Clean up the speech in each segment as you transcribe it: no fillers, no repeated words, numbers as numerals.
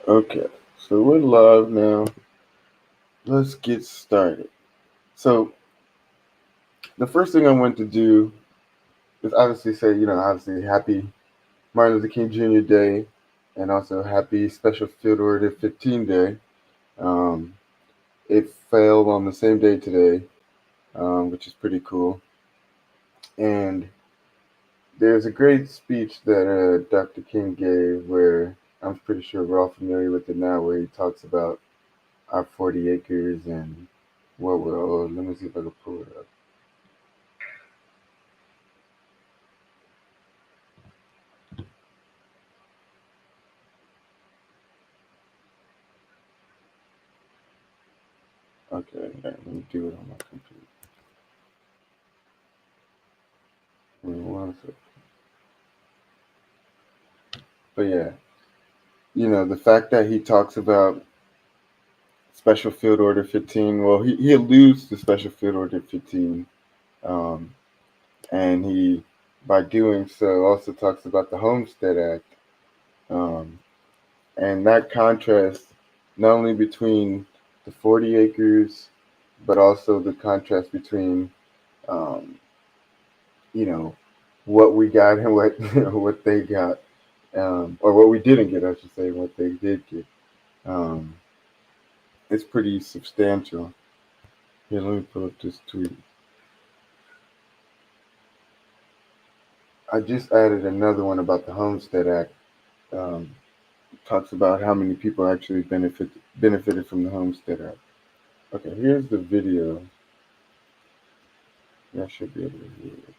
Okay, so we're live now. Let's get started. So, the first thing I want to do is obviously say, obviously happy Martin Luther King Jr. Day and also happy Special Field Order 15 Day. Um, it fell on the same day today, which is pretty cool. And there's a great speech that Dr. King gave where I'm pretty sure we're all familiar with it now, where he talks about our 40 acres and what we're, oh, let me see if I can pull it up. Okay, yeah, let me do it on my computer. Give me one second. But yeah, the fact that he talks about Special Field Order 15, well, he alludes to Special Field Order 15, um, and he, by doing so, also talks about the Homestead Act, um, and that contrast not only between the 40 acres, but also the contrast between, um, you know, what we got and what what they got, or what we didn't get, I should say, what they did get. Um, it's pretty substantial. Here, let me pull up this tweet. I just added another one about the Homestead Act. Um, talks about how many people actually benefited from the Homestead Act. Okay, here's the video. I should be able to hear it.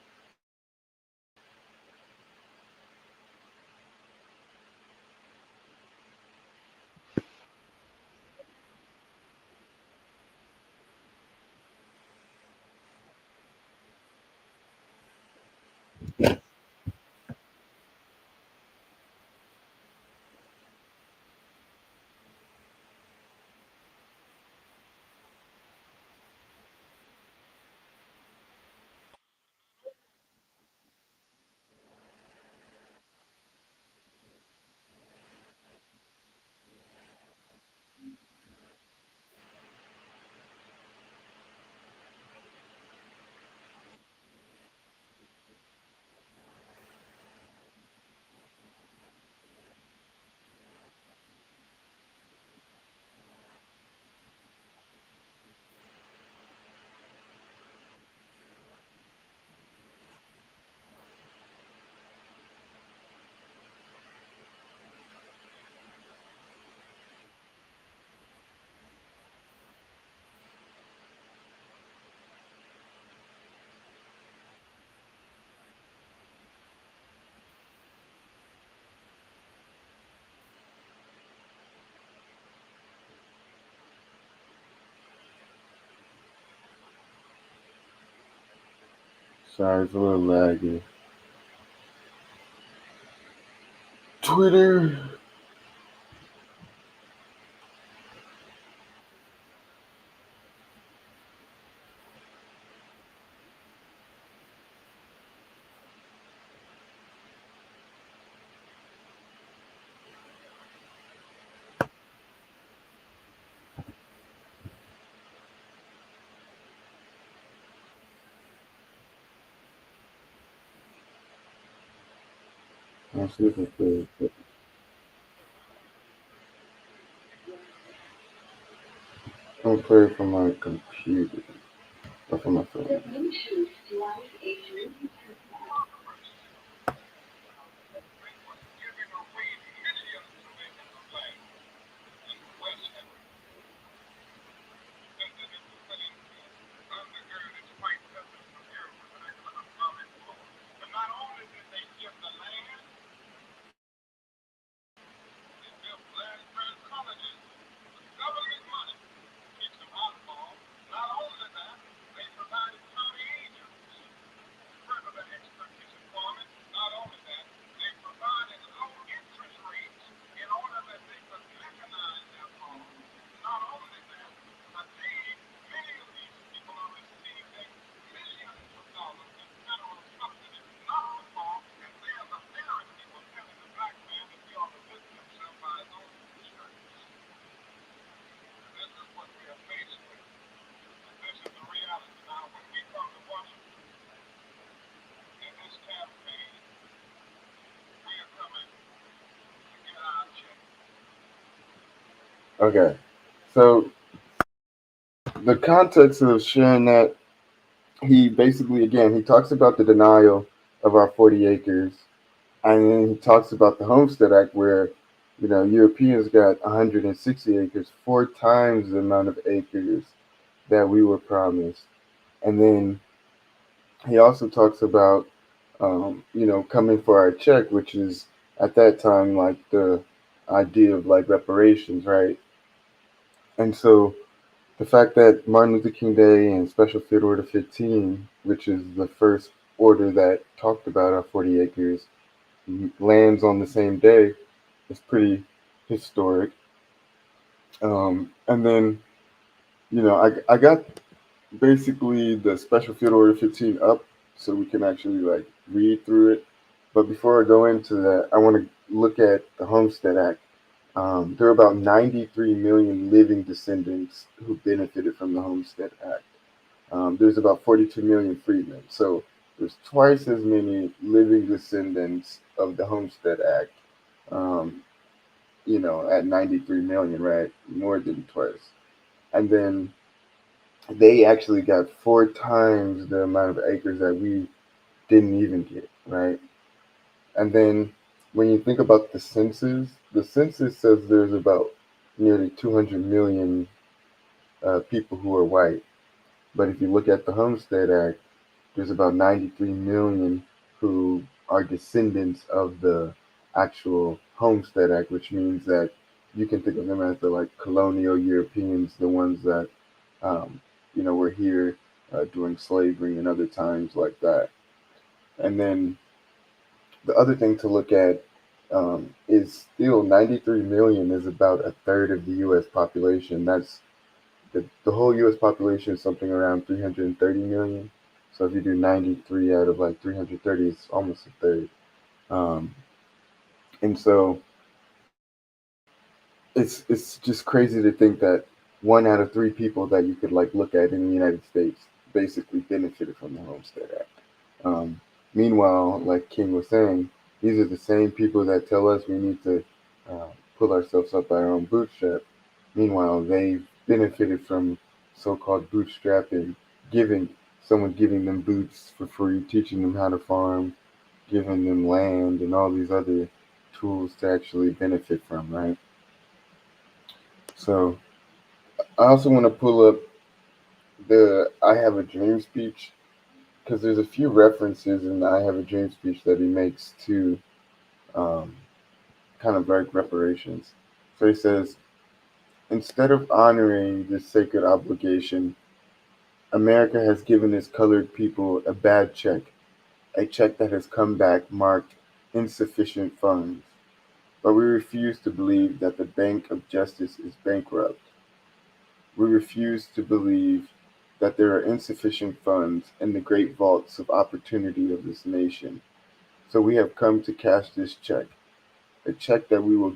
Sorry, it's a little laggy. Twitter. I'll see if I play it. I'll play it from my computer or from my phone. Okay. So the context of sharing that, he basically, again, he talks about the denial of our 40 acres, and then he talks about the Homestead Act, where Europeans got 160 acres, 4 times the amount of acres that we were promised. And then he also talks about coming for our check, which is at that time like the idea of like reparations, right? And so the fact that Martin Luther King Day and Special Field Order 15, which is the first order that talked about our 40 acres, lands on the same day is pretty historic. And then, I got basically the Special Field Order 15 up so we can actually like read through it. But before I go into that, I want to look at the Homestead Act. There are about 93 million living descendants who benefited from the Homestead Act. There's about 42 million freedmen. So there's twice as many living descendants of the Homestead Act, um, at 93 million, right? More than twice. And then they actually got 4 times the amount of acres that we didn't even get, right? And then when you think about the census says there's about nearly 200 million people who are white. But if you look at the Homestead Act, there's about 93 million who are descendants of the actual Homestead Act, which means that you can think of them as the like colonial Europeans, the ones that were here during slavery and other times like that. And then the other thing to look at is still 93 million is about a third of the U.S. population. That's the whole U.S. population is something around 330 million. So if you do 93 out of like 330, it's almost a third. Um, and so it's just crazy to think that 1 out of 3 people that you could like look at in the United States basically benefited from the Homestead Act. Um, Meanwhile, like King was saying, these are the same people that tell us we need to uh, pull ourselves up by our own bootstrap. Meanwhile, they've benefited from so-called bootstrapping, giving giving them boots for free, teaching them how to farm, giving them land, and all these other tools to actually benefit from, right? So I also want to pull up the "I Have a Dream" speech because there's a few references in the "I Have a Dream" speech that he makes to um, kind of like reparations. So he says, instead of honoring this sacred obligation, America has given its colored people a bad check, a check that has come back marked insufficient funds. But we refuse to believe that the Bank of Justice is bankrupt. We refuse to believe that there are insufficient funds in the great vaults of opportunity of this nation. So we have come to cash this check, a check that will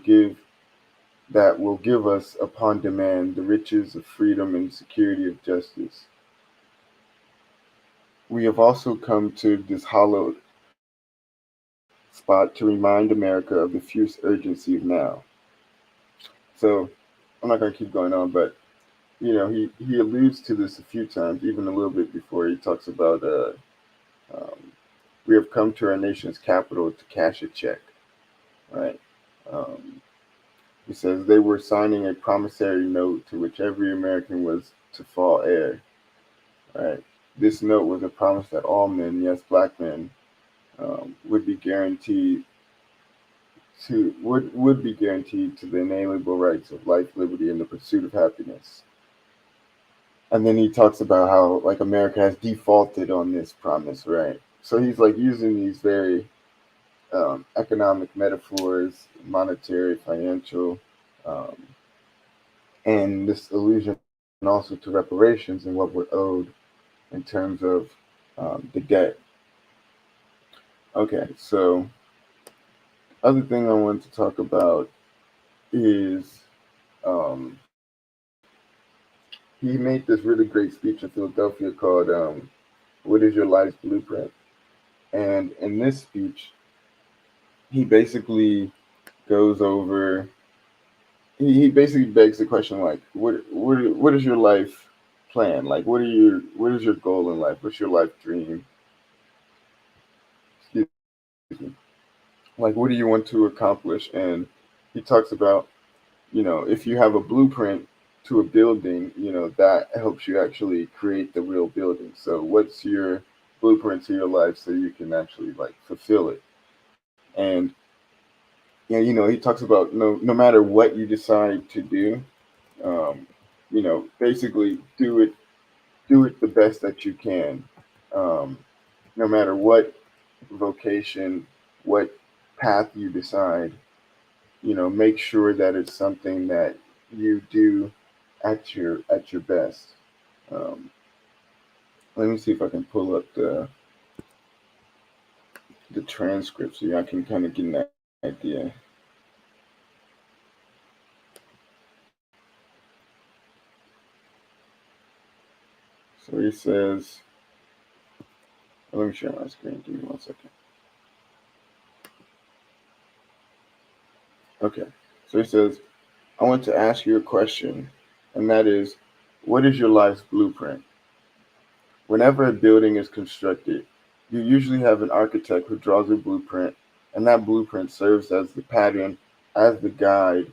give us upon demand the riches of freedom and security of justice. We have also come to this hallowed spot to remind America of the fierce urgency of now. So I'm not going to keep going on, but he alludes to this a few times, even a little bit before he talks about um, we have come to our nation's capital to cash a check, right? Um, he says they were signing a promissory note to which every American was to fall heir, right? This note was a promise that all men, yes, black men, would be guaranteed would be guaranteed to the inalienable rights of life, liberty, and the pursuit of happiness. And then he talks about how like America has defaulted on this promise, right? So he's like using these very economic metaphors, monetary, financial, um, and this allusion also to reparations and what we're owed in terms of the debt. Okay, so other thing I want to talk about is um, he made this really great speech in Philadelphia called "What is Your Life's Blueprint?" And in this speech, he basically goes over he basically begs the question like, what is your life plan? Like, what is your goal in life? What's your life dream? Excuse me. Like, what do you want to accomplish? And he talks about, if you have a blueprint to a building, that helps you actually create the real building. So what's your blueprint to your life so you can actually like fulfill it? And he talks about no matter what you decide to do, um, basically do it the best that you can, um, no matter what vocation, what path you decide. Make sure that it's something that you do at your best. Um, Let me see if I can pull up the transcript so I can kind of get an idea. So he says, let me share my screen. Give me 1 second. Okay. So he says, I want to ask you a question, and that is, what is your life's blueprint? Whenever a building is constructed, you usually have an architect who draws a blueprint, and that blueprint serves as the pattern, as the guide,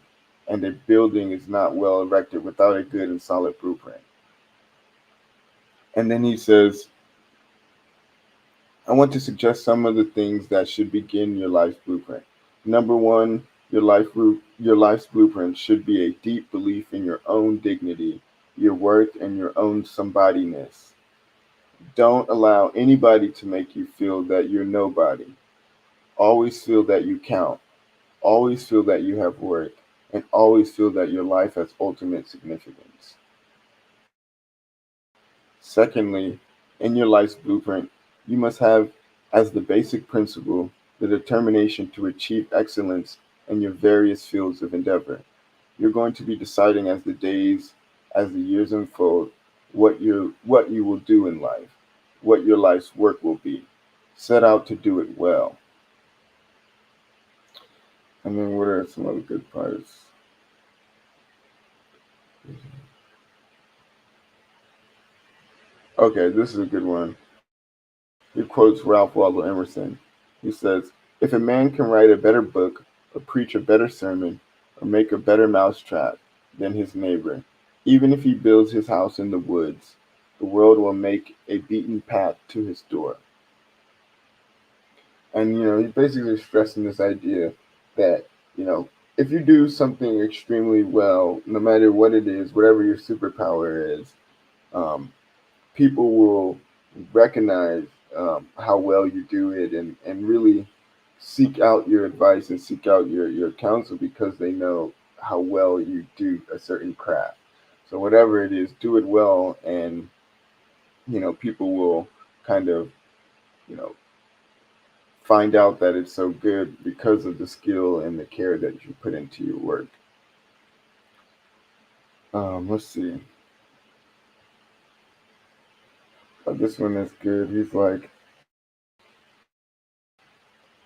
and a building is not well erected without a good and solid blueprint. And then he says, I want to suggest some of the things that should begin your life's blueprint. Number one, your life's blueprint should be a deep belief in your own dignity, your worth, and your own somebodyness. Don't allow anybody to make you feel that you're nobody. Always feel that you count. Always feel that you have worth. And always feel that your life has ultimate significance. Secondly, in your life's blueprint, you must have as the basic principle the determination to achieve excellence in your various fields of endeavor. You're going to be deciding as the years unfold, what you will do in life, what your life's work will be. Set out to do it well. And then what are some other good parts? Okay, this is a good one. He quotes Ralph Waldo Emerson. He says, if a man can write a better book, or preach a better sermon, or make a better mousetrap than his neighbor, even if he builds his house in the woods, the world will make a beaten path to his door. And he's basically stressing this idea that you know if you do something extremely well, no matter what it is, whatever your superpower is, um, people will recognize how well you do it, and really seek out your advice and seek out your counsel because they know how well you do a certain craft. So whatever it is, do it well, and people will kind of you know find out that it's so good because of the skill and the care that you put into your work. Let's see. This one is good. He's like,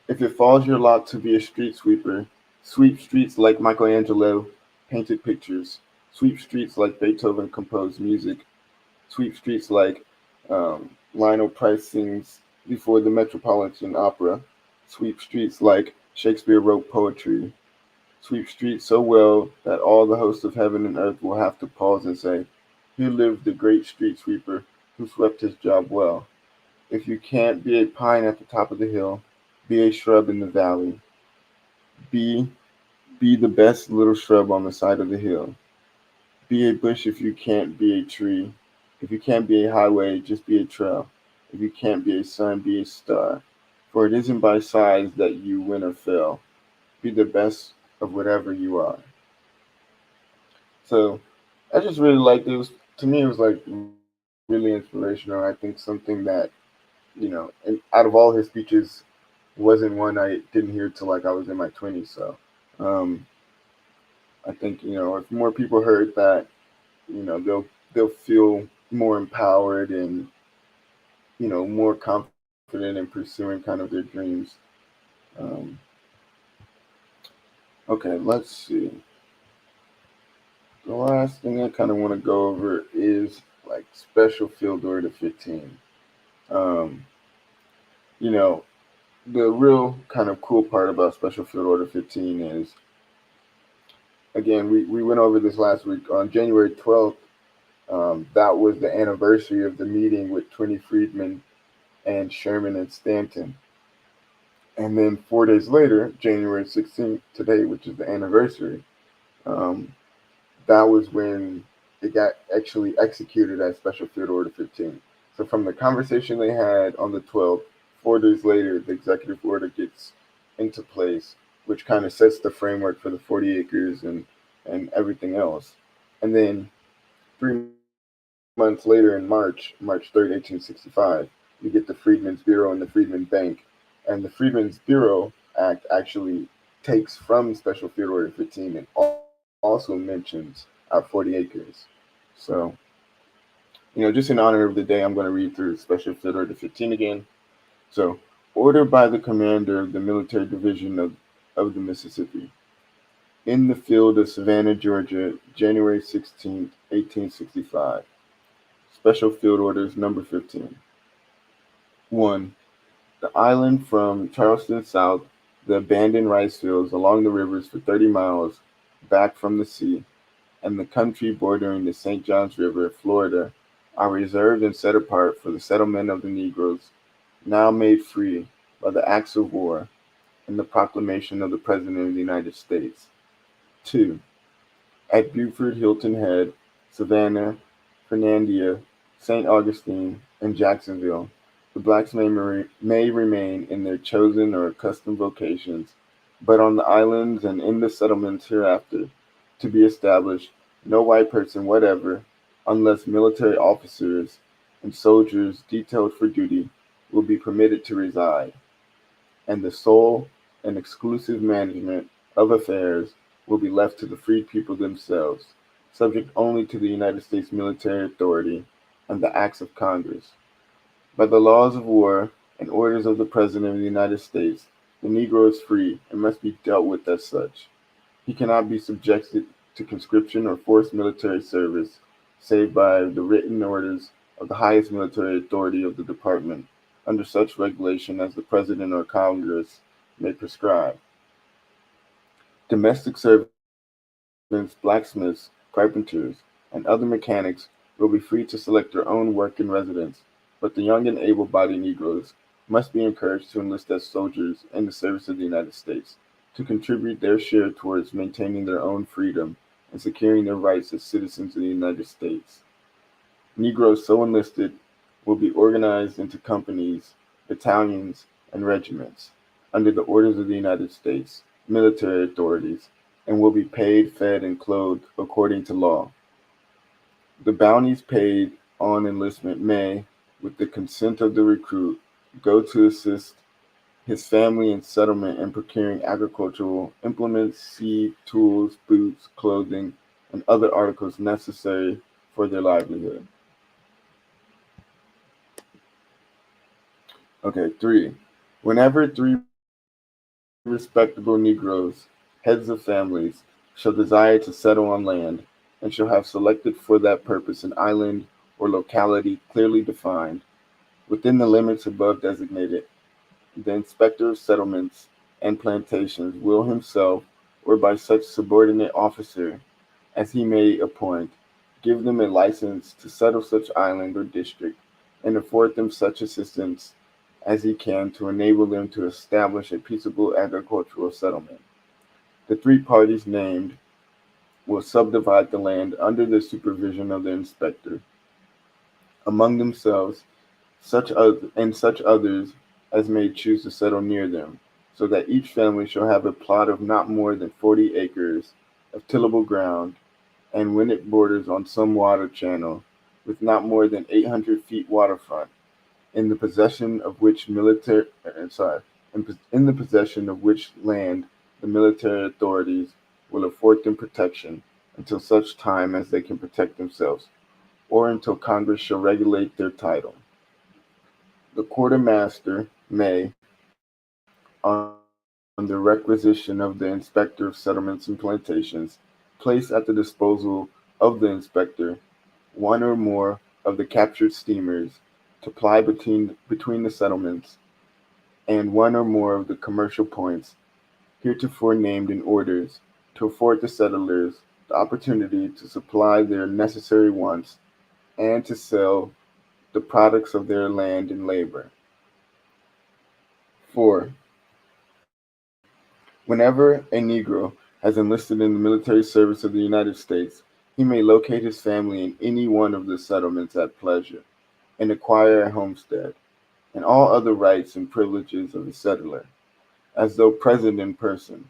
if it falls your lot to be a street sweeper, sweep streets like Michelangelo painted pictures, sweep streets like Beethoven composed music, sweep streets like Lionel Price sings before the Metropolitan Opera, sweep streets like Shakespeare wrote poetry, sweep streets so well that all the hosts of heaven and earth will have to pause and say, here lived the great street sweeper who swept his job well. If you can't be a pine at the top of the hill, be a shrub in the valley. Be be the best little shrub on the side of the hill. Be a bush if you can't be a tree. If you can't be a highway, just be a trail. If you can't be a sun, be a star. For it isn't by size that you win or fail. Be the best of whatever you are. So I just really liked it. To me, it was like really inspirational. I think something that and out of all his speeches, wasn't one I didn't hear till like I was in my 20s. So um, I think if more people heard that, they'll feel more empowered and more confident in pursuing kind of their dreams. Um, okay, let's see. The last thing I kind of want to go over is like Special Field Order 15. Um, you know, the real kind of cool part about Special Field Order 15 is, again, we went over this last week. On January 12th, that was the anniversary of the meeting with Twenty Friedman and Sherman and Stanton. And then 4 days later, January 16th, today, which is the anniversary, um, that was when it got actually executed as Special Field Order 15. So from the conversation they had on the 12th, 4 days later, the executive order gets into place, which kind of sets the framework for the 40 acres and everything else. And then 3 months later, in March 3rd, 1865, you get the Freedmen's Bureau and the Freedmen Bank. And the Freedmen's Bureau Act actually takes from Special Field Order 15 and also mentions our 40 acres. So, just in honor of the day, I'm going to read through Special Field Order 15 again. So, order by the commander of the military division of the Mississippi. In the field of Savannah, Georgia, January 16th, 1865. Special Field Orders number 15. 1. The island from Charleston south, the abandoned rice fields along the rivers for 30 miles back from the sea, and the country bordering the St. Johns River, Florida, are reserved and set apart for the settlement of the Negroes, now made free by the acts of war and the proclamation of the President of the United States. 2. At Beaufort, Hilton Head, Savannah, Fernandina, St. Augustine, and Jacksonville, the blacks may remain in their chosen or accustomed vocations, but on the islands and in the settlements hereafter to be established, no white person whatever, unless military officers and soldiers detailed for duty, will be permitted to reside, and the sole and exclusive management of affairs will be left to the free people themselves, subject only to the United States military authority and the acts of Congress. By the laws of war and orders of the President of the United States, the Negro is free and must be dealt with as such. He cannot be subjected to conscription or forced military service, save by the written orders of the highest military authority of the department, under such regulation as the President or Congress may prescribe. Domestic servants, blacksmiths, carpenters, and other mechanics will be free to select their own work and residence, but the young and able-bodied Negroes must be encouraged to enlist as soldiers in the service of the United States, to contribute their share towards maintaining their own freedom and securing their rights as citizens of the United States. Negroes so enlisted will be organized into companies, battalions, and regiments under the orders of the United States military authorities and will be paid, fed, and clothed according to law. The bounties paid on enlistment may, with the consent of the recruit, go to assist his family in settlement and procuring agricultural implements, seed, tools, boots, clothing, and other articles necessary for their livelihood. Okay, 3. Whenever three respectable Negroes, heads of families, shall desire to settle on land, and shall have selected for that purpose an island or locality clearly defined, within the limits above designated, the inspector of settlements and plantations will himself, or by such subordinate officer as he may appoint, give them a license to settle such island or district, and afford them such assistance as he can to enable them to establish a peaceable agricultural settlement. The three parties named will subdivide the land under the supervision of the inspector among themselves, such others as may choose to settle near them, so that each family shall have a plot of not more than 40 acres of tillable ground, and when it borders on some water channel, with not more than 800 feet waterfront, in the possession of which in the possession of which land the military authorities will afford them protection until such time as they can protect themselves, or until Congress shall regulate their title. The quartermaster may, on the requisition of the inspector of settlements and plantations, place at the disposal of the inspector one or more of the captured steamers to ply between the settlements and one or more of the commercial points heretofore named in orders to afford the settlers the opportunity to supply their necessary wants and to sell the products of their land and labor. 4. Whenever a Negro has enlisted in the military service of the United States, he may locate his family in any one of the settlements at pleasure, and acquire a homestead, and all other rights and privileges of a settler, as though present in person.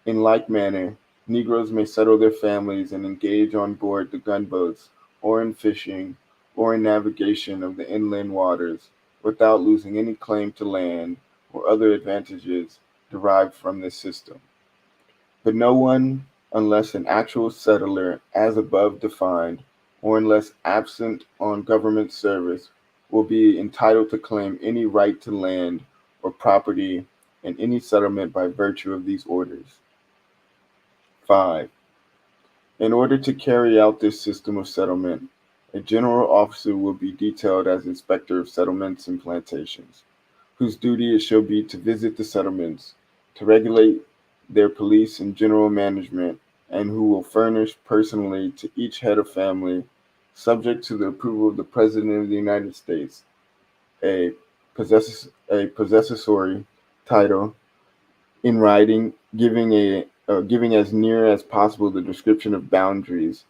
In like manner, Negroes may settle their families and engage on board the gunboats, or in fishing, or in navigation of the inland waters, without losing any claim to land or other advantages derived from this system. But no one, unless an actual settler as above defined, or unless absent on government service, will be entitled to claim any right to land or property in any settlement by virtue of these orders. 5. In order to carry out this system of settlement, a general officer will be detailed as inspector of settlements and plantations, whose duty it shall be to visit the settlements, to regulate their police and general management, and who will furnish personally to each head of family, subject to the approval of the President of the United States, a possessory title in writing, giving as near as possible the description of boundaries,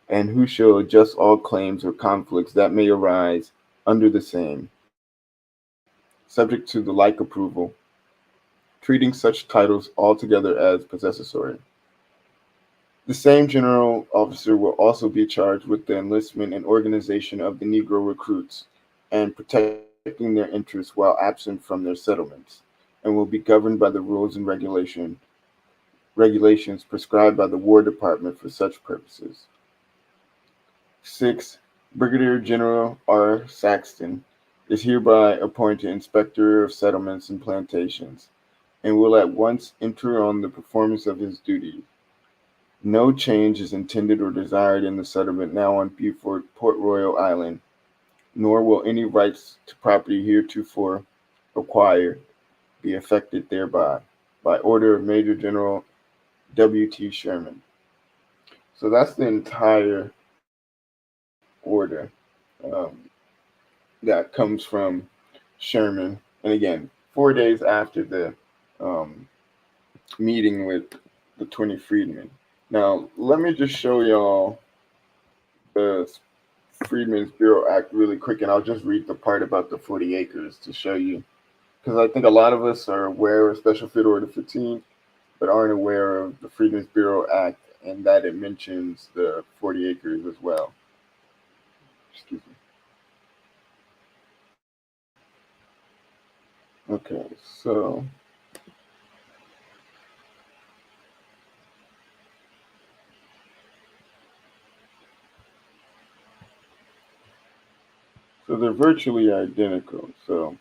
and who shall adjust all claims or conflicts that may arise under the same, subject to the like approval, treating such titles altogether as possessory. The same general officer will also be charged with the enlistment and organization of the Negro recruits, and protecting their interests while absent from their settlements, and will be governed by the rules and regulations prescribed by the War Department for such purposes. 6. Brigadier General R. Saxton is hereby appointed Inspector of Settlements and Plantations, and will at once enter on the performance of his duties. No change is intended or desired in the settlement now on Beaufort, Port Royal Island, nor will any rights to property heretofore acquired be affected thereby, by order of Major General W.T. Sherman. So that's the entire order um, that comes from Sherman. And again, 4 days after the um, meeting with the 20 freedmen. Now, let me just show y'all the Freedmen's Bureau Act really quick, and I'll just read the part about the 40 acres to show you. Because I think a lot of us are aware of Special Field Order 15, but aren't aware of the Freedmen's Bureau Act and that it mentions the 40 acres as well. Excuse me. Okay, so they're virtually identical. So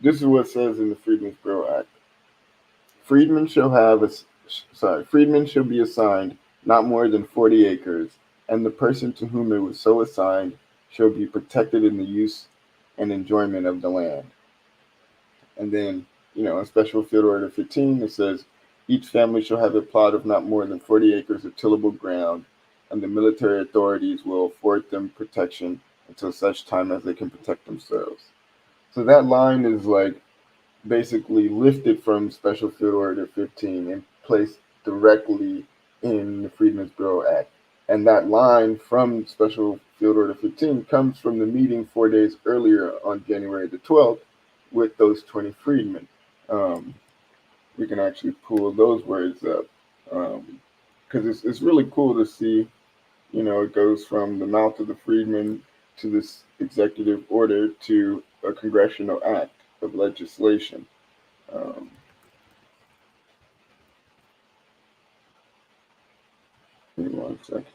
this is what it says in the Freedmen's Bureau Act. Freedmen shall have a, Freedmen shall be assigned not more than 40 acres, and the person to whom it was so assigned shall be protected in the use and enjoyment of the land. And then, in Special Field Order 15, it says each family shall have a plot of not more than 40 acres of tillable ground, and the military authorities will afford them protection until such time as they can protect themselves. So that line is like basically lifted from Special Field Order 15 and placed directly in the Freedmen's Bureau Act. And that line from Special Field Order 15 comes from the meeting 4 days earlier on January the 12th with those 20 freedmen. We can actually pull those words up because it's really cool to see, it goes from the mouth of the freedmen to this executive order to a congressional act of legislation. Um, Give me 1 second.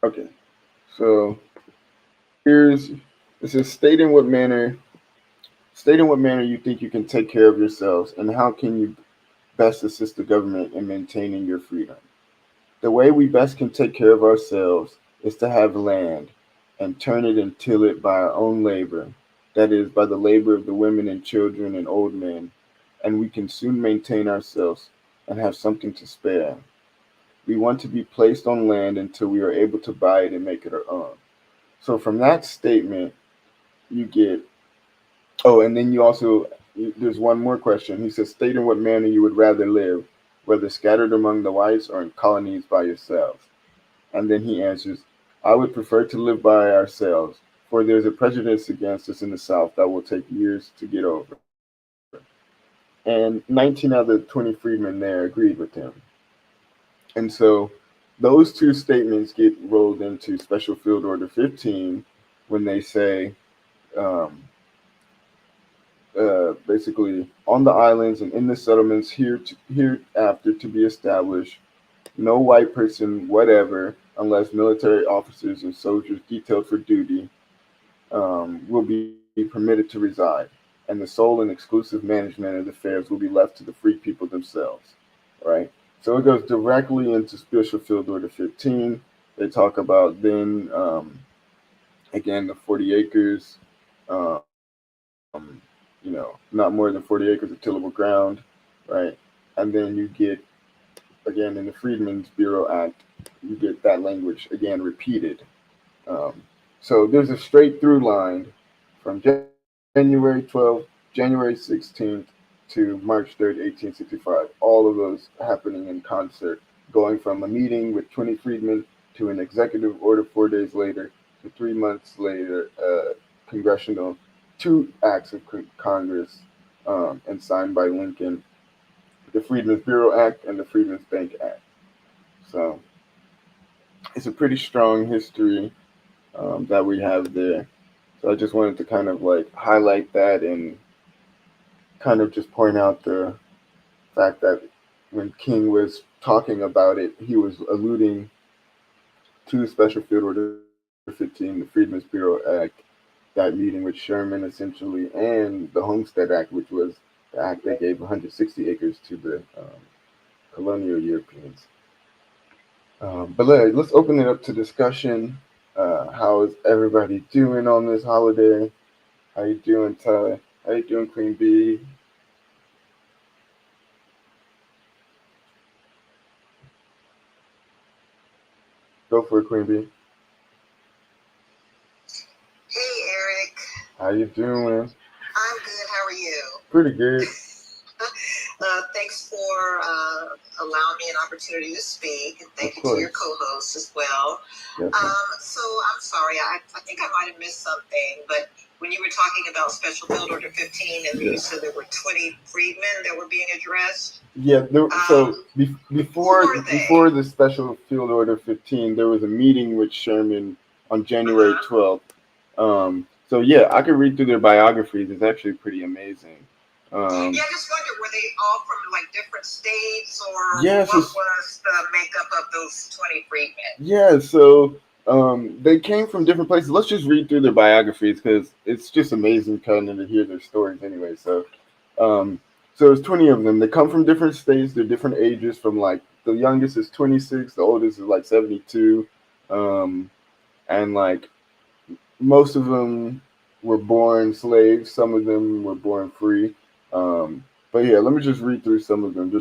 Okay, so here's It says, state in what manner you think you can take care of yourselves, and how can you best assist the government in maintaining your freedom. The way we best can take care of ourselves is to have land and turn it and till it by our own labor, that is, by the labor of the women and children and old men, and we can soon maintain ourselves and have something to spare. We want to be placed on land until we are able to buy it and make it our own. So from that statement, you get, oh, and then you also, there's one more question. He says, state in what manner you would rather live, whether scattered among the whites or in colonies by yourselves. And then he answers, I would prefer to live by ourselves, for there's a prejudice against us in the South that will take years to get over. And 19 out of the 20 freedmen there agreed with him. And so those two statements get rolled into Special Field Order 15 when they say, um, basically, on the islands and in the settlements hereafter to be established, no white person whatever, unless military officers and soldiers detailed for duty, will be permitted to reside, and the sole and exclusive management of the affairs will be left to the free people themselves. Right? So it goes directly into Special Field Order 15. They talk about then, again, the 40 acres, not more than 40 acres of tillable ground, right? And then you get, again, in the Freedmen's Bureau Act, you get that language again repeated. Um, so there's a straight through line from January 12th, January 16th to March 3rd, 1865. All of those happening in concert, going from a meeting with 20 freedmen to an executive order 4 days later to 3 months later, congressional two acts of Congress, and signed by Lincoln, the Freedmen's Bureau Act and the Freedmen's Bank Act. So it's a pretty strong history, that we have there. So I just wanted to kind of like highlight that and kind of just point out the fact that when King was talking about it, he was alluding to Special Field Order 15, the Freedmen's Bureau Act, that meeting with Sherman essentially, and the Homestead Act, which was the act that gave 160 acres to the, colonial Europeans. But let's open it up to discussion. How is everybody doing on this holiday? How you doing, Ty? How you doing, Queen Bee? Go for it, Queen Bee. Hey, Eric. How you doing? I'm good. How are you? Pretty good. Thanks for allowing me an opportunity to speak, and Of thank you to your course. co-host as well. Yes, ma'am. So I'm sorry, I think I might have missed something, but when you were talking about Special Field Order 15, and you Yeah. said there were 20 freedmen that were being addressed, Yeah. So who are they? before the Special Field Order 15, there was a meeting with Sherman on January Uh-huh. 12th. So yeah, I could read through their biographies. It's actually pretty amazing. Yeah, I just wondered, were they all from like different states, or Yes, what was the makeup of those 20 freedmen? yeah. So they came from different places. Let's just read through their biographies because it's just amazing kind of to hear their stories anyway. Um, so there's 20 of them. They come from different states. They're different ages. From like the youngest is 26, the oldest is like 72, um, and like most of them were born slaves. Some of them were born free. But yeah, let me just read through some of them.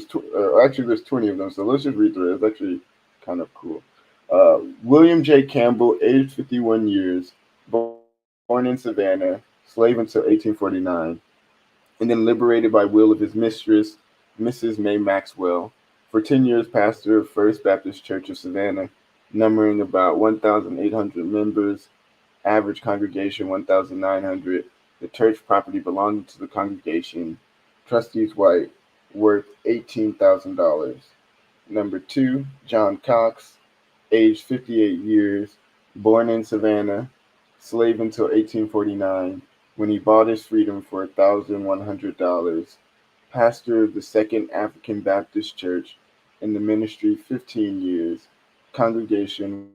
Actually, there's 20 of them, so let's just read through it. It's actually kind of cool. William J. Campbell, aged 51 years, born in Savannah, slave until 1849, and then liberated by will of his mistress, Mrs. May Maxwell. For 10 years, pastor of First Baptist Church of Savannah, numbering about 1,800 members, average congregation 1,900, the church property belonging to the congregation, trustees white, worth $18,000. Number two, John Cox, age 58 years, born in Savannah, slave until 1849, when he bought his freedom for $1,100, pastor of the Second African Baptist Church, in the ministry 15 years, congregation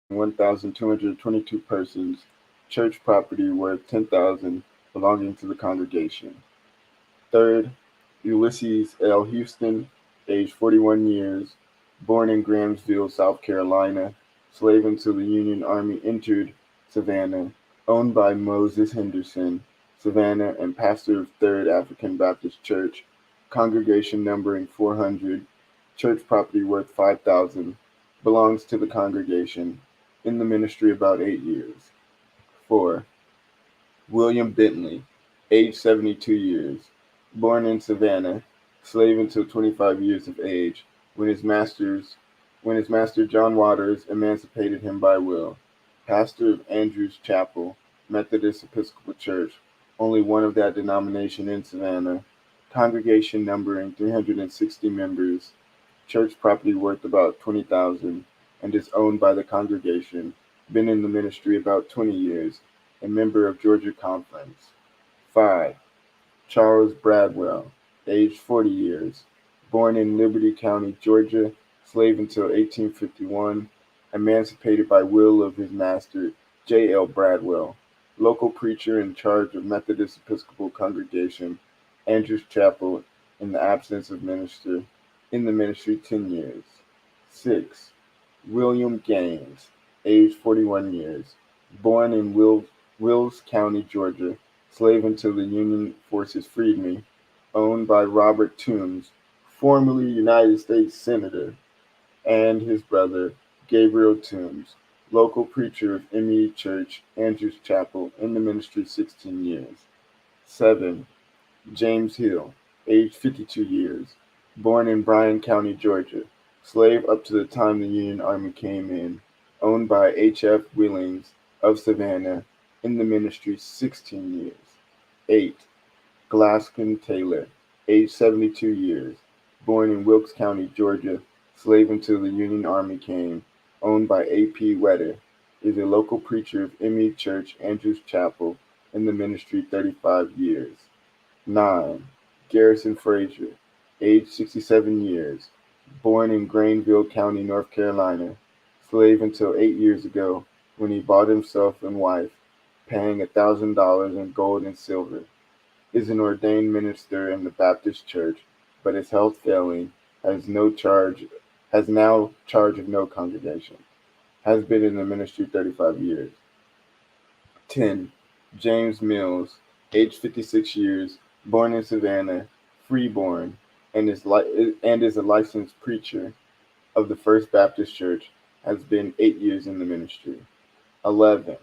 1,222 persons, church church property worth 10,000 belonging to the congregation. Third, Ulysses L. Houston, age 41 years, born in Grahamsville, South Carolina, slave until the Union Army entered Savannah, owned by Moses Henderson, Savannah, and pastor of Third African Baptist Church, congregation numbering 400, church property worth 5,000, belongs to the congregation, in the ministry about 8 years. 4. William Bentley, age 72 years, born in Savannah, slave until 25 years of age, when his master John Waters emancipated him by will. Pastor of Andrew's Chapel, Methodist Episcopal Church, only one of that denomination in Savannah, congregation numbering 360 members, church property worth about 20,000, and is owned by the congregation, been in the ministry about 20 years, a member of Georgia Conference. 5. Charles Bradwell, aged 40 years, born in Liberty County, Georgia, slave until 1851, emancipated by will of his master, J. L. Bradwell, local preacher in charge of Methodist Episcopal Congregation, Andrews Chapel, in the absence of minister, in the ministry 10 years. 6. William Gaines, aged 41 years, born in Wills County, Georgia, slave until the Union forces freed me, owned by Robert Toombs, formerly United States Senator, and his brother, Gabriel Toombs, local preacher of ME Church, Andrews Chapel, in the ministry 16 years. 7. James Hill, aged 52 years, born in Bryan County, Georgia, slave up to the time the Union Army came in, owned by H.F. Willings of Savannah, in the ministry 16 years. 8. Glaskin Taylor, age 72 years, born in Wilkes County, Georgia, slave until the Union Army came, owned by A.P. Wetter, is a local preacher of ME Church, Andrews Chapel, in the ministry 35 years. 9. Garrison Frazier, age 67 years, born in Granville County, North Carolina, slave until 8 years ago, when he bought himself and wife, paying $1,000 in gold and silver, is an ordained minister in the Baptist Church, but his health failing, has now charge of no congregation, has been in the ministry 35 years. 10. James Mills, age 56 years, born in Savannah, freeborn, and is a licensed preacher of the First Baptist Church, has been 8 years in the ministry. 11.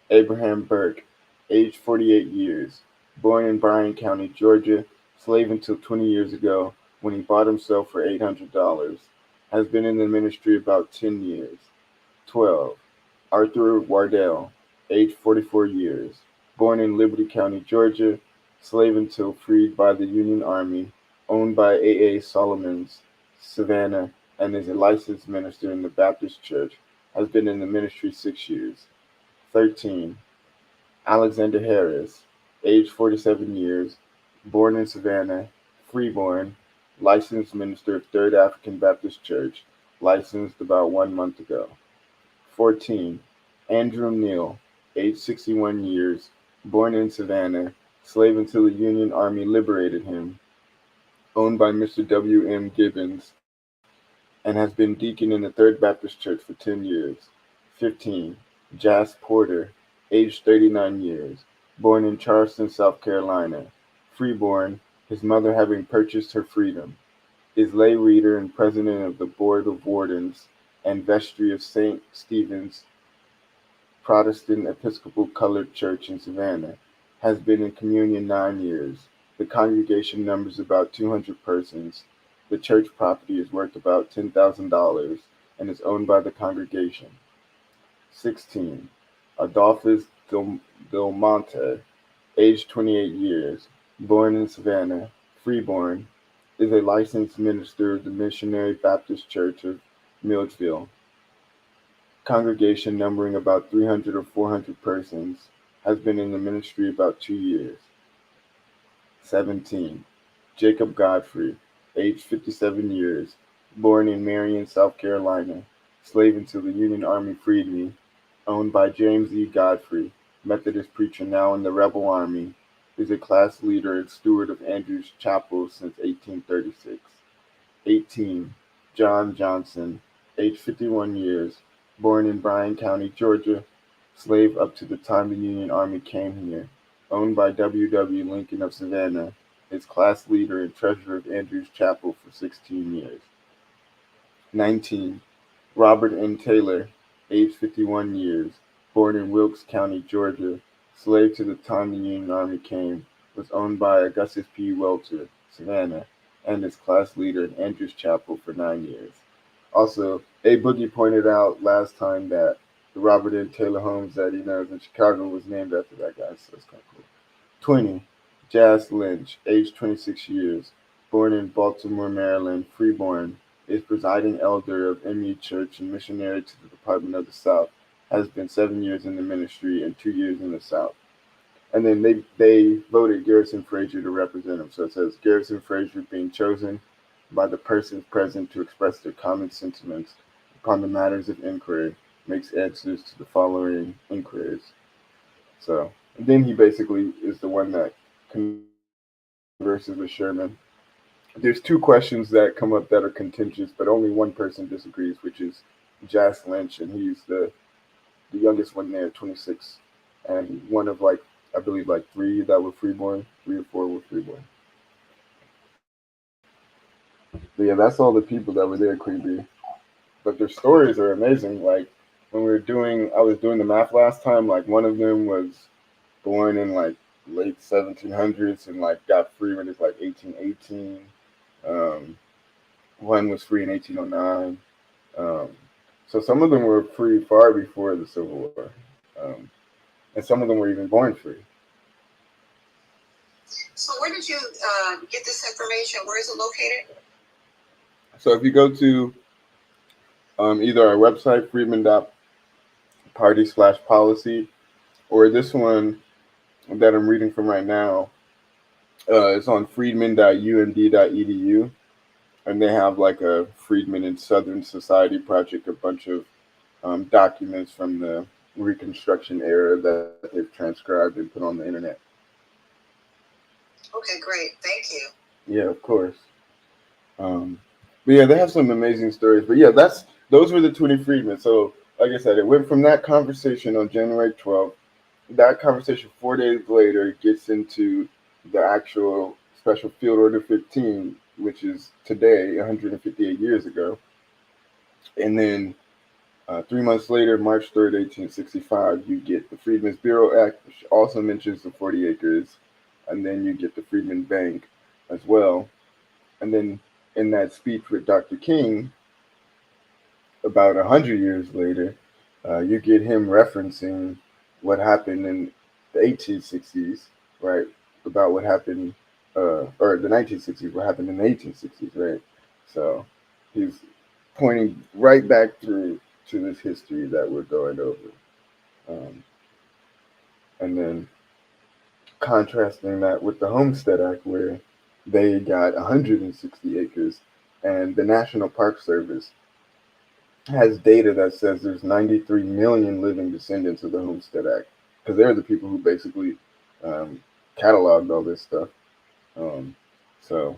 Abraham Burke, age 48 years, born in Bryan County, Georgia, slave until 20 years ago, when he bought himself for $800, has been in the ministry about 10 years. 12. Arthur Wardell, age 44 years, born in Liberty County, Georgia, slave until freed by the Union Army, owned by A.A. Solomons, Savannah, and is a licensed minister in the Baptist Church, has been in the ministry 6 years. 13. Alexander Harris, age 47 years, born in Savannah, freeborn, licensed minister of Third African Baptist Church, licensed about 1 month ago. 14. Andrew Neal, age 61 years, born in Savannah, slave until the Union Army liberated him, owned by Mr. W. M. Gibbons, and has been deacon in the Third Baptist Church for 10 years. 15. Jas Porter, age 39 years, born in Charleston, South Carolina, freeborn, his mother having purchased her freedom, is lay reader and president of the Board of Wardens and vestry of St. Stephen's Protestant Episcopal Colored Church in Savannah, has been in communion 9 years. The congregation numbers about 200 persons. The church property is worth about $10,000 and is owned by the congregation. 16. Adolphus Del Monte, age 28 years, born in Savannah, freeborn, is a licensed minister of the Missionary Baptist Church of Milledgeville, congregation numbering about 300 or 400 persons, has been in the ministry about 2 years. 17. Jacob Godfrey, age 57 years, born in Marion, South Carolina, slave until the Union Army freed me, owned by James E. Godfrey, Methodist preacher now in the rebel army. He's a class leader and steward of Andrews Chapel since 1836. 18. John Johnson, age 51 years, born in Bryan County, Georgia, slave up to the time the Union Army came here, owned by W. W. Lincoln of Savannah, his class leader and treasurer of Andrews Chapel for 16 years. 19. Robert N. Taylor, age 51 years, born in Wilkes County, Georgia, slave to the time the Union Army came, was owned by Augustus P. Welter, Savannah, and his class leader in Andrews Chapel for 9 years. Also, A. Boogie pointed out last time that the Robert N. Taylor homes that he knows in Chicago was named after that guy, so it's kind of cool. 20. Jas Lynch, age 26 years, born in Baltimore, Maryland, freeborn, is presiding elder of MU Church and missionary to the Department of the South, has been 7 years in the ministry and 2 years in the South. And then they voted Garrison Frazier to represent him. So it says Garrison Frazier being chosen by the persons present to express their common sentiments upon the matters of inquiry makes answers to the following inquiries. So and then he basically is the one that converses with Sherman. There's two questions that come up that are contentious, but only one person disagrees, which is Jas Lynch, and he's the youngest one there, 26, and one of like I believe like three that were freeborn, 3 or 4 were freeborn. But yeah, that's all the people that were there, Queen Bee. But their stories are amazing. Like when I was doing the math last time. Like one of them was born in like late 1700s and like got free when it's like 1818. Um, One was free in 1809. Um, so some of them were free far before the Civil War, and some of them were even born free. So where did you get this information? Where is it located? So if you go to either our website, freedman.party/policy, or this one that I'm reading from right now, it's on freedman.umd.edu, and they have like a Freedmen in Southern Society project, a bunch of documents from the Reconstruction era that they've transcribed and put on the internet. Okay, great. Thank you. Yeah, of course. Um, but yeah, they have some amazing stories. But yeah, those were the 20 freedmen. So like I said, it went from that conversation on January 12th. That conversation 4 days later gets into the actual Special Field Order 15, which is today, 158 years ago. And then 3 months later, March 3rd, 1865, you get the Freedmen's Bureau Act, which also mentions the 40 acres. And then you get the Freedmen Bank as well. And then in that speech with Dr. King, about 100 years later, you get him referencing what happened in the 1860s, right? About what happened, or the 1960s, what happened in the 1860s, right? So he's pointing right back through to this history that we're going over. Um, and then contrasting that with the Homestead Act, where they got 160 acres, and the National Park Service has data that says there's 93 million living descendants of the Homestead Act, because they're the people who basically um, cataloged all this stuff. Um, so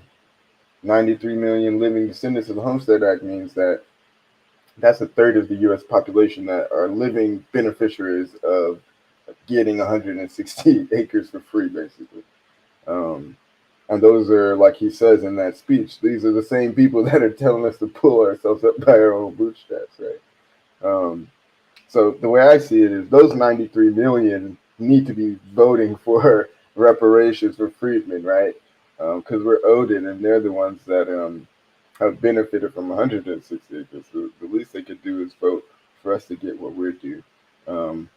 93 million living descendants of the Homestead Act means that that's a third of the U.S. population that are living beneficiaries of getting 160 acres for free, basically. Um, and those are, like he says in that speech, these are the same people that are telling us to pull ourselves up by our own bootstraps, right? Um, so the way I see it is those 93 million need to be voting for reparations for freedmen, right? Because we're owed it, and they're the ones that have benefited from 160 acres. So the least they could do is vote for us to get what we're due. Um,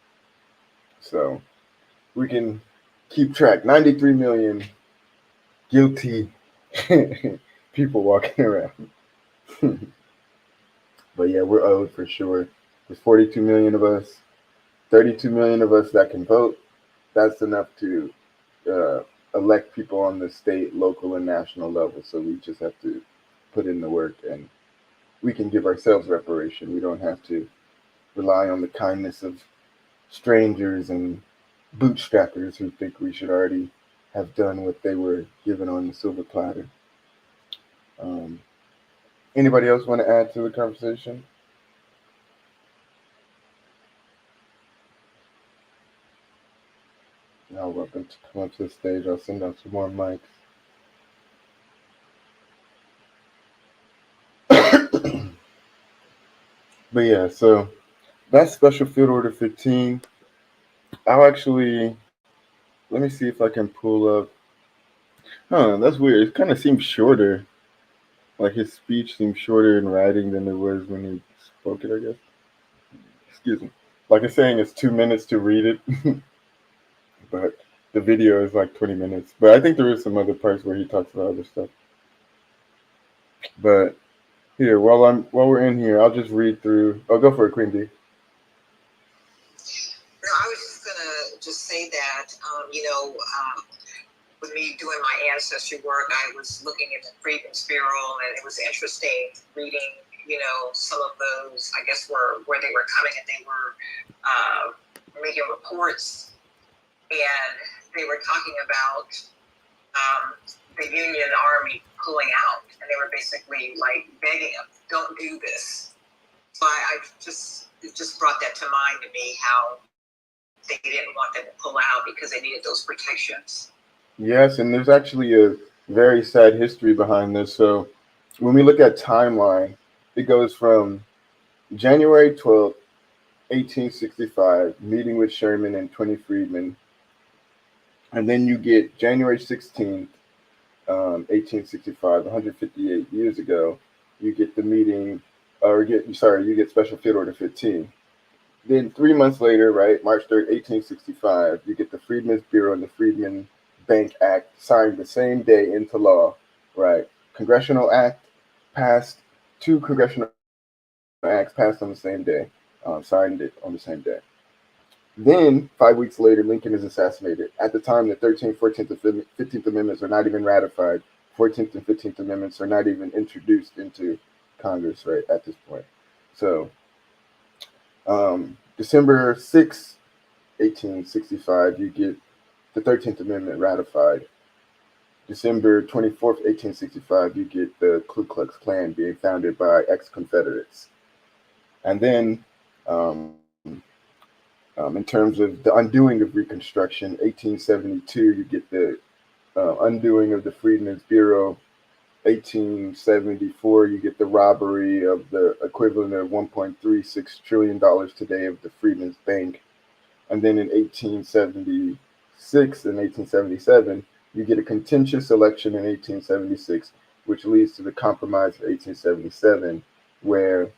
so we can keep track. 93 million guilty people walking around. But yeah, we're owed for sure. There's 42 million of us, 32 million of us that can vote. That's enough to uh, elect people on the state, local, and national level. So we just have to put in the work, and we can give ourselves reparation. We don't have to rely on the kindness of strangers and bootstrappers who think we should already have done what they were given on the silver platter. Um, Anybody else want to add to the conversation? Y'all welcome to come up to the stage. I'll send out some more mics. But yeah, so that's Special Field Order 15. I'll actually, let me see if I can pull up. Huh, that's weird. It kind of seems shorter. Like his speech seems shorter in writing than it was when he spoke it, I guess. Excuse me. Like it's saying it's 2 minutes to read it, but the video is like 20 minutes. But I think there is some other parts where he talks about other stuff. But here, while we're in here, I'll just read through. Oh, go for it, Queen D. No, I was just gonna say that, with me doing my ancestry work, I was looking at the Freedmen's Bureau, and it was interesting reading, some of those, I guess, where they were coming, and they were making reports, and they were talking about the Union Army pulling out, and they were basically like begging them, "Don't do this." So it just brought that to mind to me, how they didn't want them to pull out because they needed those protections. Yes, and there's actually a very sad history behind this. So when we look at timeline, it goes from January 12th, 1865, meeting with Sherman and 20 freedmen. And then you get January 16th, 1865, 158 years ago, you get the meeting, you get Special Field Order 15. Then 3 months later, right, March 3rd, 1865, you get the Freedmen's Bureau and the Freedmen Bank Act signed the same day into law, right? Congressional Act passed, two congressional acts passed on the same day, signed it on the same day. Then, 5 weeks later, Lincoln is assassinated. At the time, the 13th, 14th, and 15th Amendments are not even ratified. 14th and 15th Amendments are not even introduced into Congress, right, at this point. So, December 6th, 1865, you get the 13th Amendment ratified. December 24th, 1865, you get the Ku Klux Klan being founded by ex-Confederates. And then, in terms of the undoing of Reconstruction, 1872, you get the undoing of the Freedmen's Bureau. 1874, you get the robbery of the equivalent of $1.36 trillion today of the Freedmen's Bank. And then in 1876 and 1877, you get a contentious election in 1876, which leads to the Compromise of 1877, where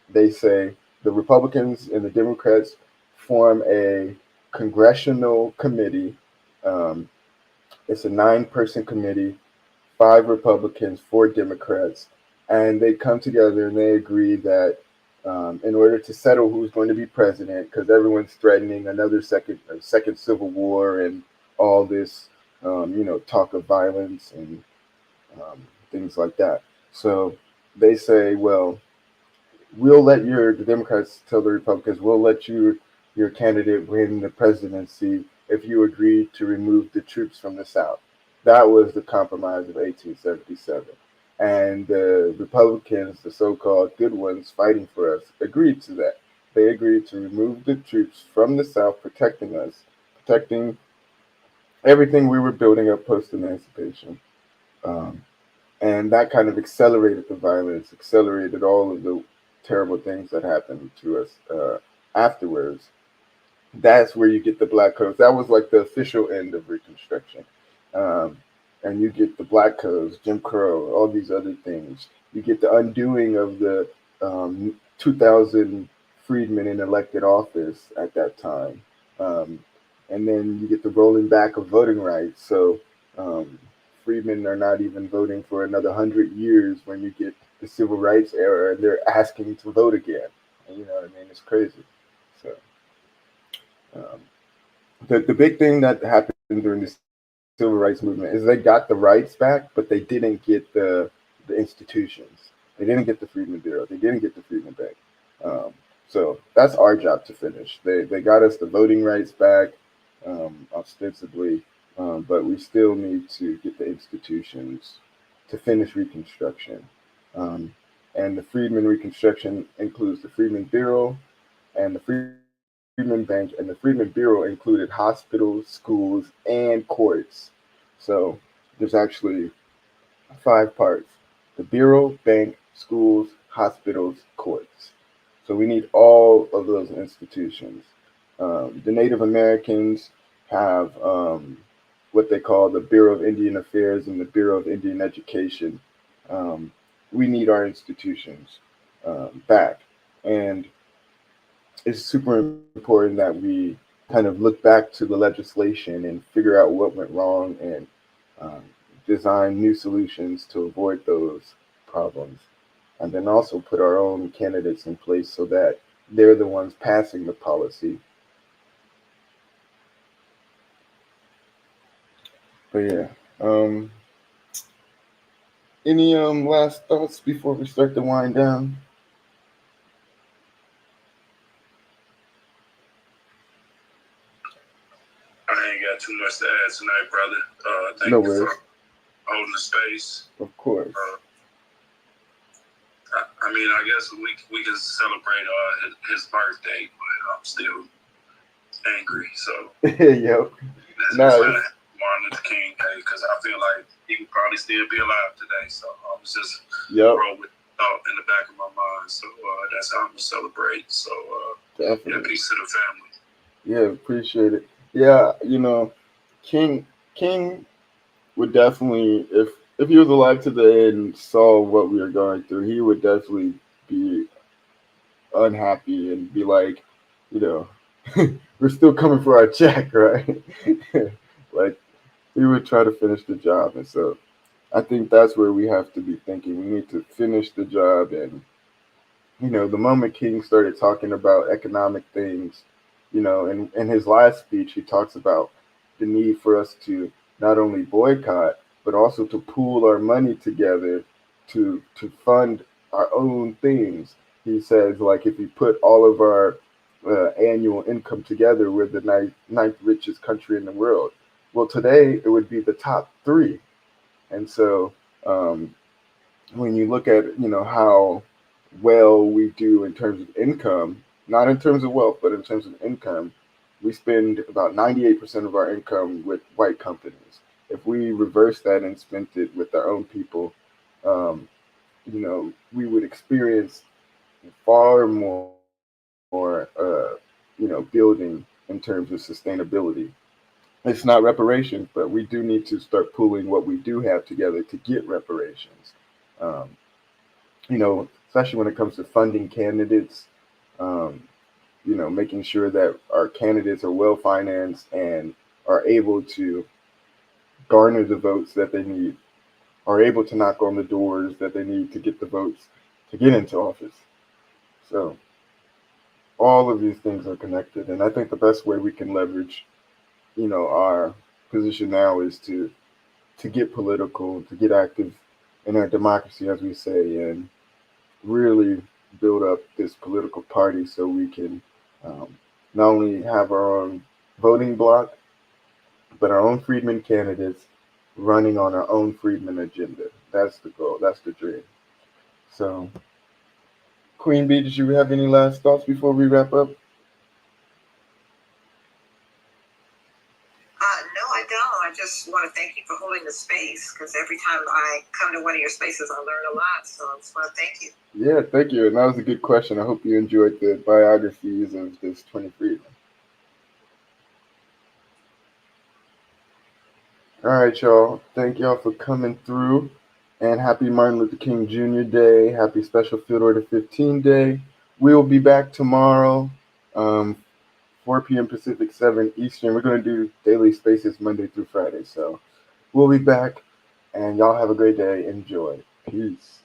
they say the Republicans and the Democrats form a congressional committee. It's a 9-person committee, 5 Republicans, 4 Democrats, and they come together and they agree that in order to settle who's going to be president, because everyone's threatening another second civil war and all this, talk of violence and things like that. So they say, well, the Democrats tell the Republicans, we'll let your candidate win the presidency if you agree to remove the troops from the South. That was the Compromise of 1877. And the Republicans, the so-called good ones fighting for us, agreed to that. They agreed to remove the troops from the South, protecting us, protecting everything we were building up post-emancipation. And that kind of accelerated the violence, accelerated all of the terrible things that happened to us afterwards. That's where you get the Black Codes. That was like the official end of Reconstruction. And you get the Black Codes, Jim Crow, all these other things. You get the undoing of the 2,000 freedmen in elected office at that time. And then you get the rolling back of voting rights. So freedmen are not even voting for another 100 years when you get the civil rights era and they're asking to vote again. And, you know what I mean? It's crazy. So the big thing that happened during this civil rights movement is they got the rights back, but they didn't get the institutions. They didn't get the Freedmen Bureau. They didn't get the Freedmen Bank. So that's our job to finish. They got us the voting rights back. ostensibly, but we still need to get the institutions to finish Reconstruction. Um, and the Freedmen Reconstruction includes the Freedmen Bureau and the Freedmen Bank, and the Freedmen Bureau included hospitals, schools, and courts. So there's actually 5 parts: the Bureau, Bank, schools, hospitals, courts. So we need all of those institutions. The Native Americans have what they call the Bureau of Indian Affairs and the Bureau of Indian Education. Um, we need our institutions back. And it's super important that we kind of look back to the legislation and figure out what went wrong and um, design new solutions to avoid those problems. And then also put our own candidates in place so that they're the ones passing the policy. But yeah, um, any last thoughts before we start to wind down? I ain't got too much to add tonight, brother. No Thank you for worries. holding the space. Of course. I mean, I guess we can celebrate his birthday, but I'm still angry. So Yep. it's Nice. Martin Luther King Day because I feel like he would probably still be alive today. So I was just Yep. roll with thought in the back of my mind. So that's how I'm gonna celebrate. So yeah, Definitely. peace to the family. Yeah, appreciate it. Yeah, King would definitely, if he was alive today and saw what we are going through, he would definitely be unhappy and be like, you know, we're still coming for our check, right? Like he would try to finish the job, and so I think that's where we have to be thinking. We need to finish the job, and the moment King started talking about economic things, in his last speech, he talks about the need for us to not only boycott, but also to pool our money together to fund our own things. He says, like, if you put all of our annual income together, we're the ninth richest country in the world. Well, today it would be the top three. And so, um, when you look at how well we do in terms of income, not in terms of wealth, but in terms of income, we spend about 98% of our income with white companies. If we reverse that and spent it with our own people, um, we would experience far more, building in terms of sustainability. It's not reparations, but we do need to start pooling what we do have together to get reparations. Um, Especially when it comes to funding candidates, um, making sure that our candidates are well financed and are able to garner the votes that they need, are able to knock on the doors that they need to get the votes to get into office. So all of these things are connected, and I think the best way we can leverage, our position now is to get political, to get active in our democracy, as we say, and really build up this political party so we can um, not only have our own voting bloc, but our own freedmen candidates running on our own freedmen agenda. That's the goal. That's the dream. So, Queen Bee, did you have any last thoughts before we wrap up? No, I don't. I just want to thank you for holding the space because every time I come to one of your spaces, I learn a lot. So I just want to thank you. Yeah, thank you. And that was a good question. I hope you enjoyed the biographies of this 20 freedmen. All right, y'all. Thank y'all for coming through. And happy Martin Luther King Jr. Day. Happy Special Field Order 15 Day. We'll be back tomorrow, um, 4 p.m. Pacific, 7 Eastern. We're going to do daily spaces Monday through Friday. So we'll be back. And y'all have a great day. Enjoy. Peace.